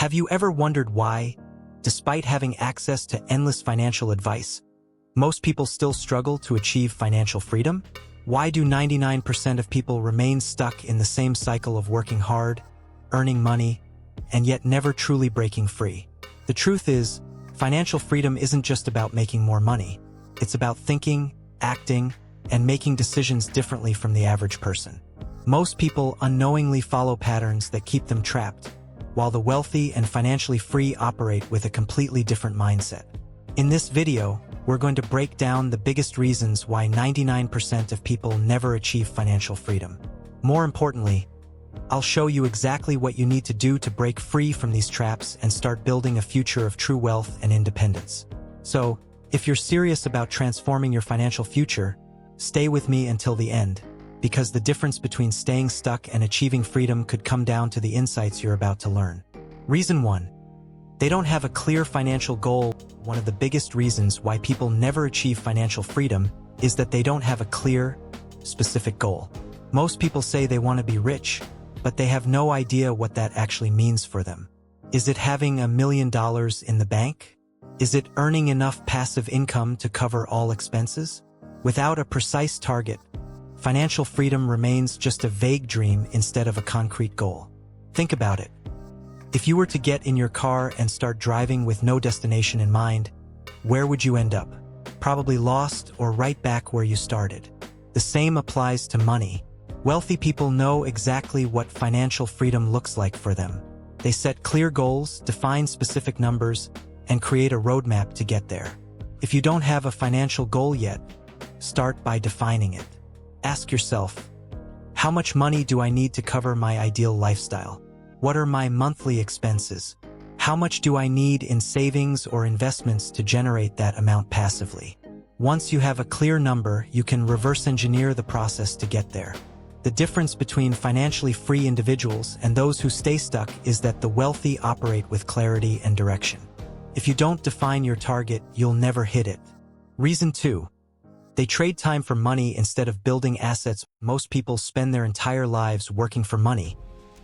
Have you ever wondered why, despite having access to endless financial advice, most people still struggle to achieve financial freedom? Why do 99% of people remain stuck in the same cycle of working hard, earning money, and yet never truly breaking free? The truth is, financial freedom isn't just about making more money. It's about thinking, acting, and making decisions differently from the average person. Most people unknowingly follow patterns that keep them trapped, while the wealthy and financially free operate with a completely different mindset. In this video, we're going to break down the biggest reasons why 99% of people never achieve financial freedom. More importantly, I'll show you exactly what you need to do to break free from these traps and start building a future of true wealth and independence. So, if you're serious about transforming your financial future, stay with me until the end, because the difference between staying stuck and achieving freedom could come down to the insights you're about to learn. Reason 1. They don't have a clear financial goal. One of the biggest reasons why people never achieve financial freedom is that they don't have a clear, specific goal. Most people say they want to be rich, but they have no idea what that actually means for them. Is it having $1 million in the bank? Is it earning enough passive income to cover all expenses? Without a precise target, financial freedom remains just a vague dream instead of a concrete goal. Think about it. If you were to get in your car and start driving with no destination in mind, where would you end up? Probably lost or right back where you started. The same applies to money. Wealthy people know exactly what financial freedom looks like for them. They set clear goals, define specific numbers, and create a roadmap to get there. If you don't have a financial goal yet, start by defining it. Ask yourself, how much money do I need to cover my ideal lifestyle? What are my monthly expenses? How much do I need in savings or investments to generate that amount passively? Once you have a clear number, you can reverse engineer the process to get there. The difference between financially free individuals and those who stay stuck is that the wealthy operate with clarity and direction. If you don't define your target, you'll never hit it. Reason 2. They trade time for money instead of building assets. Most people spend their entire lives working for money,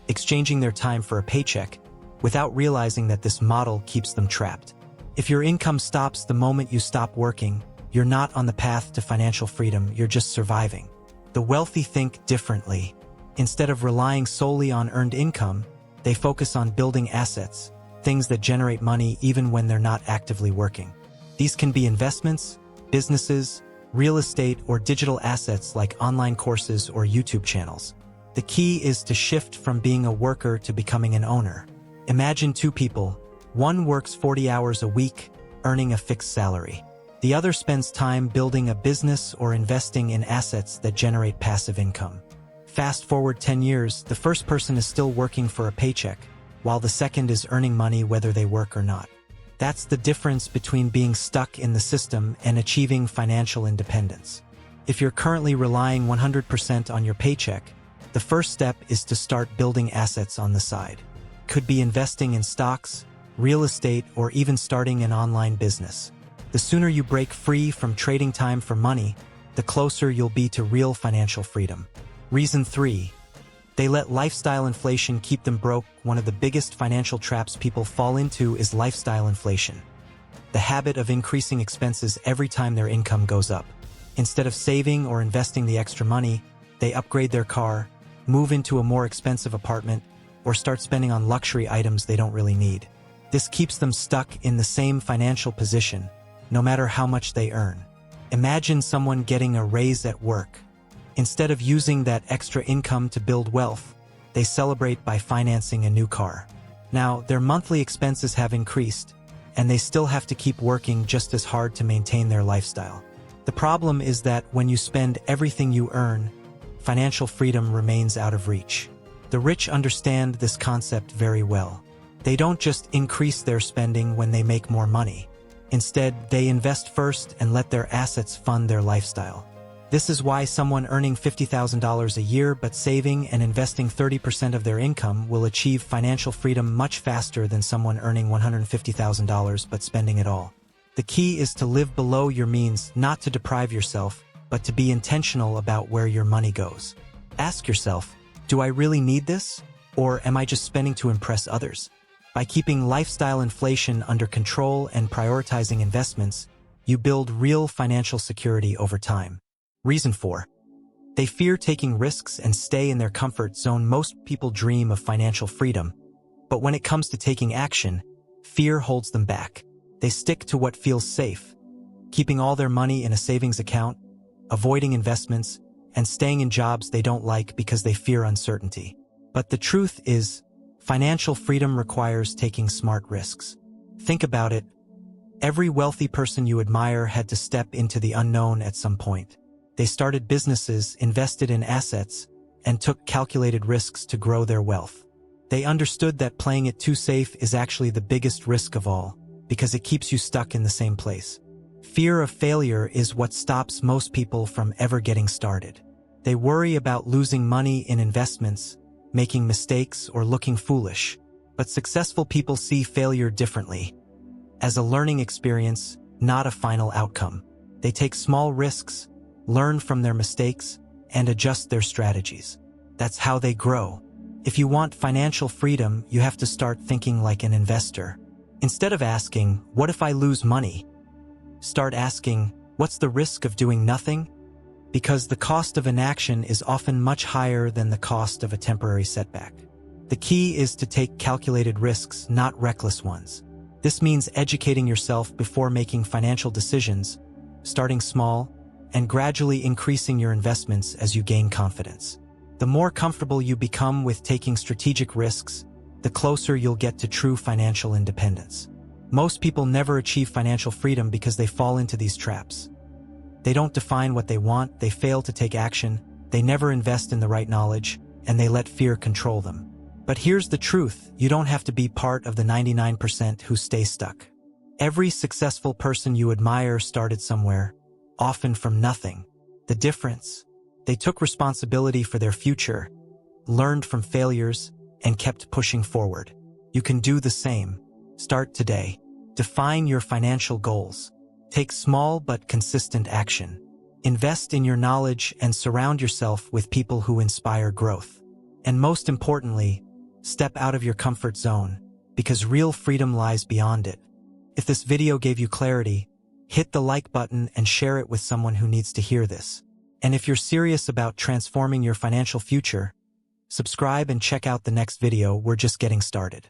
exchanging their time for a paycheck, without realizing that this model keeps them trapped. If your income stops the moment you stop working, you're not on the path to financial freedom, you're just surviving. The wealthy think differently. Instead of relying solely on earned income, they focus on building assets, things that generate money even when they're not actively working. These can be investments, businesses, real estate, or digital assets like online courses or YouTube channels. The key is to shift from being a worker to becoming an owner. Imagine two people. One works 40 hours a week, earning a fixed salary. The other spends time building a business or investing in assets that generate passive income. Fast forward 10 years, the first person is still working for a paycheck, while the second is earning money whether they work or not. That's the difference between being stuck in the system and achieving financial independence. If you're currently relying 100% on your paycheck, the first step is to start building assets on the side. Could be investing in stocks, real estate, or even starting an online business. The sooner you break free from trading time for money, the closer you'll be to real financial freedom. Reason 3. They let lifestyle inflation keep them broke. One of the biggest financial traps people fall into is lifestyle inflation, the habit of increasing expenses every time their income goes up. Instead of saving or investing the extra money, they upgrade their car, move into a more expensive apartment, or start spending on luxury items they don't really need. This keeps them stuck in the same financial position, no matter how much they earn. Imagine someone getting a raise at work. Instead of using that extra income to build wealth, they celebrate by financing a new car. Now, their monthly expenses have increased, and they still have to keep working just as hard to maintain their lifestyle. The problem is that when you spend everything you earn, financial freedom remains out of reach. The rich understand this concept very well. They don't just increase their spending when they make more money. Instead, they invest first and let their assets fund their lifestyle. This is why someone earning $50,000 a year but saving and investing 30% of their income will achieve financial freedom much faster than someone earning $150,000 but spending it all. The key is to live below your means, not to deprive yourself, but to be intentional about where your money goes. Ask yourself, do I really need this? Or am I just spending to impress others? By keeping lifestyle inflation under control and prioritizing investments, you build real financial security over time. Reason 4. They fear taking risks and stay in their comfort zone. Most people dream of financial freedom, but when it comes to taking action, fear holds them back. They stick to what feels safe, keeping all their money in a savings account, avoiding investments, and staying in jobs they don't like because they fear uncertainty. But the truth is, financial freedom requires taking smart risks. Think about it. Every wealthy person you admire had to step into the unknown at some point. They started businesses, invested in assets, and took calculated risks to grow their wealth. They understood that playing it too safe is actually the biggest risk of all, because it keeps you stuck in the same place. Fear of failure is what stops most people from ever getting started. They worry about losing money in investments, making mistakes, or looking foolish. But successful people see failure differently, as a learning experience, not a final outcome. They take small risks, learn from their mistakes, and adjust their strategies. That's how they grow. If you want financial freedom, you have to start thinking like an investor. Instead of asking, "What if I lose money?" start asking, "What's the risk of doing nothing?" Because the cost of inaction is often much higher than the cost of a temporary setback. The key is to take calculated risks, not reckless ones. This means educating yourself before making financial decisions, starting small, and gradually increasing your investments as you gain confidence. The more comfortable you become with taking strategic risks, the closer you'll get to true financial independence. Most people never achieve financial freedom because they fall into these traps. They don't define what they want, they fail to take action, they never invest in the right knowledge, and they let fear control them. But here's the truth, you don't have to be part of the 99% who stay stuck. Every successful person you admire started somewhere, often from nothing. The difference? They took responsibility for their future, learned from failures, and kept pushing forward. You can do the same. Start today. Define your financial goals. Take small but consistent action. Invest in your knowledge and surround yourself with people who inspire growth. And most importantly, step out of your comfort zone, because real freedom lies beyond it. If this video gave you clarity, hit the like button and share it with someone who needs to hear this. And if you're serious about transforming your financial future, subscribe and check out the next video. We're just getting started.